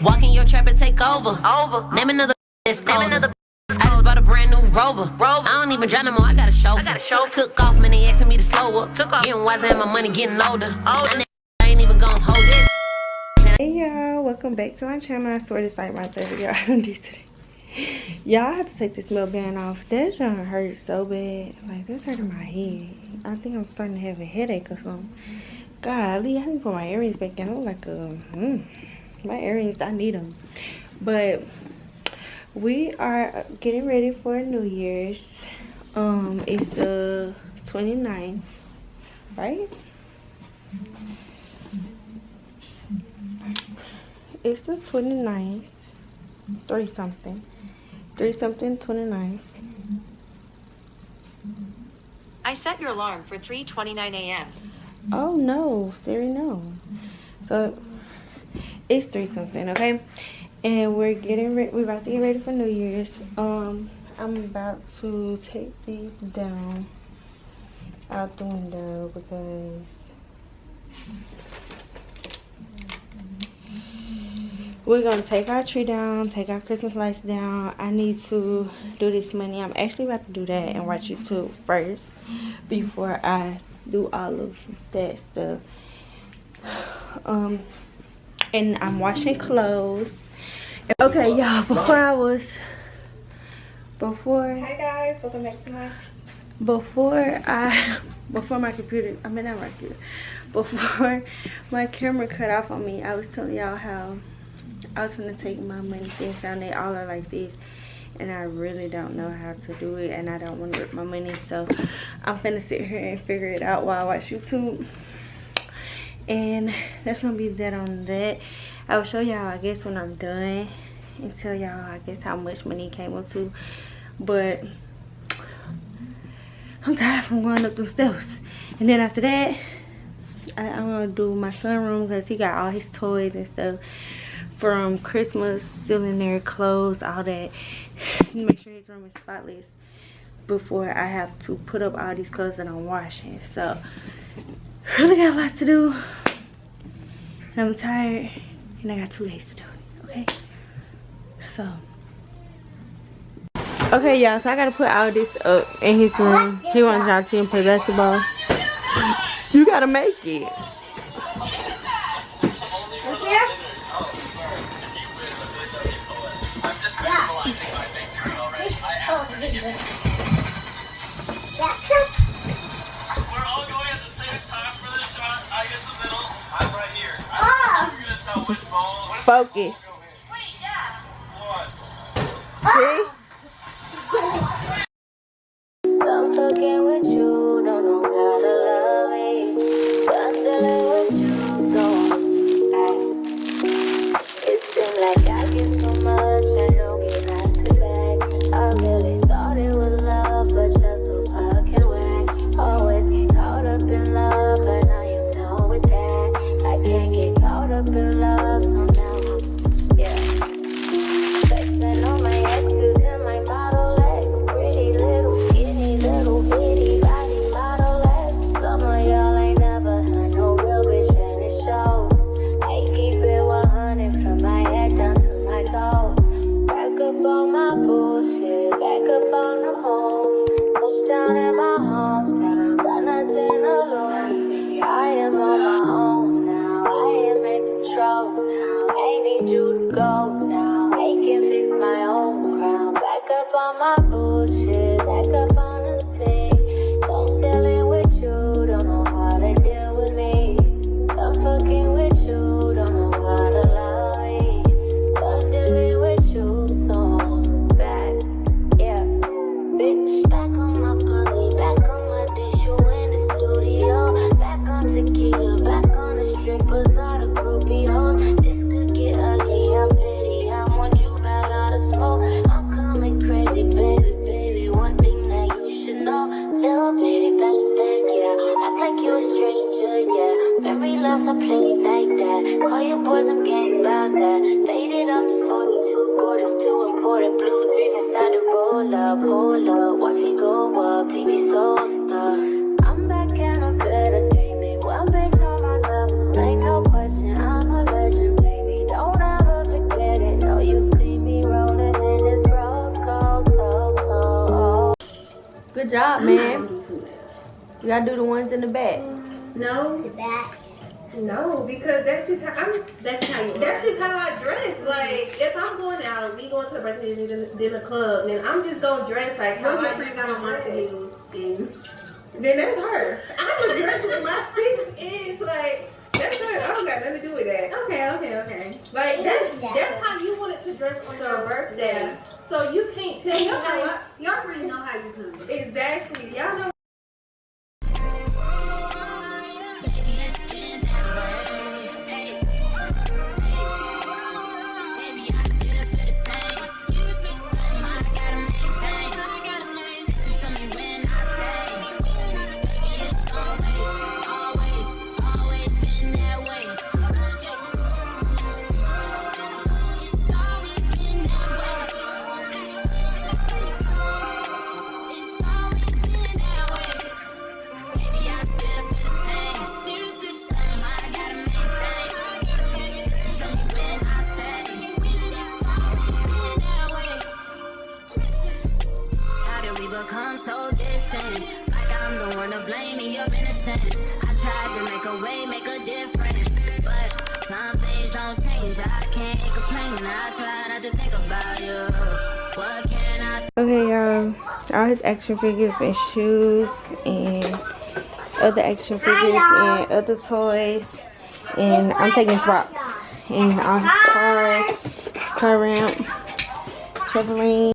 Walk in your trap and take over. Name another that's colder. I just bought a brand new Rover. I don't even drive no more, I got a chauffeur. Took off, man, they asking me to slow up. Getting wiser and my money getting older. I ain't even gon' hold it. Hey y'all, welcome back to my channel. I swear this like my third video I done did today. Y'all, I have to take this milk band off. That junk hurts so bad. Like, that's hurting my head. I think I'm starting to have a headache or something. Golly, I need to put my earrings back in. I'm like my earrings, I need them. But we are getting ready for New Year's. It's the 29th, right? It's the 29th. 3-something 29th. I set your alarm for 3:29 a.m. Oh no, Siri, no. So it's 3-something, okay? And we're about to get ready for New Year's. I'm about to take these down out the window because we're gonna take our tree down, take our Christmas lights down. I need to do this money. I'm actually about to do that and watch YouTube first before I do all of that stuff. And I'm washing clothes. Okay, y'all, hi guys, welcome back to my before my computer, I mean not my computer, before my camera cut off on me, I was telling y'all how I was gonna take my money things down. They all are like this, and I really don't know how to do it, and I don't want to rip my money, so I'm finna sit here and figure it out while I watch YouTube. And that's gonna be that on that. I will show y'all, I guess, when I'm done and tell y'all, I guess, how much money it came up to. But I'm tired from going up those steps. And then after that, I'm gonna do my son room because he got all his toys and stuff from Christmas still in there, clothes, all that. Make sure his room is spotless before I have to put up all these clothes that I'm washing. So really got a lot to do, and I'm tired, and I got 2 days to do it. Okay, so okay y'all, so I gotta put all this up in his room. He wants y'all to see him play basketball. You gotta make it. We're all going at the same time for this shot. I get the middle. I'm right here. I'm gonna tell which ball. Focus. Wait, yeah. One. See? I'm fucking with you, don't know how to love me. I'm dealing with you, so it seems like I get so much, I don't get nothing back. I really thought it was love, but you're so fucking whack. Always get caught up in love, but now you know with that. I can't get caught up in love, so now yeah. Flexing on my exes and my model legs, pretty little skinny little bitty body model legs. Some of y'all ain't never heard no real bitch and it shows. I keep it 100 from my head down to my toes. Back up on my bullshit, back up on the move. Touchdown in my hometown, got nothing to lose. I am on my own now, I am in control now. I need you to go now, I can fix my own crown. Back up on my bullshit, back up on the scene. Don't dealing with you, don't know how to deal with me. I'm fucking with you, don't know how to love me. I'm dealing with you, so I'm back, yeah. Bitch, back on my bully, back on my dish, you in the studio. Back on tequila, back on the strippers, all the groupie hoes. This could get ugly, I'm petty, I want you bad out of smoke. I'm coming crazy, baby, baby, one thing that you should know. Little baby, bounce back, yeah. Act like you a stranger, yeah. Memory loss, I play it like that. Call your boys, I'm getting about that. Faded up to 42 quarters, too important. Blue dream inside the roll up, hold up. Watch me go up, leave you so stuck. I'm back and I'm better, take me one bitch on my level. Ain't no question, I'm a legend, baby. Don't ever forget. Good job, man. You gotta do the ones in the back. No, The back. no, because that's just how that's just how I dress. Like if I'm going out, we going to the birthday dinner club, then I'm just gonna dress like how I got on my heels. Then that's her. I'm gonna dress with my 6 inch, like that's her. I don't got nothing to do with that. Okay. Like that's how you wanted to dress for your birthday. So you can't tell me how Your friends know how you come. exactly. Y'all know. Become so distant, like I'm the one to blame and you're innocent. I tried to make a way, make a difference, but some things don't change. I can't complain. I try not to think about you. What can I say? Okay, y'all. All his action figures and shoes and other action figures and other toys. And I'm taking drops and all his cars, car ramp, trampoline.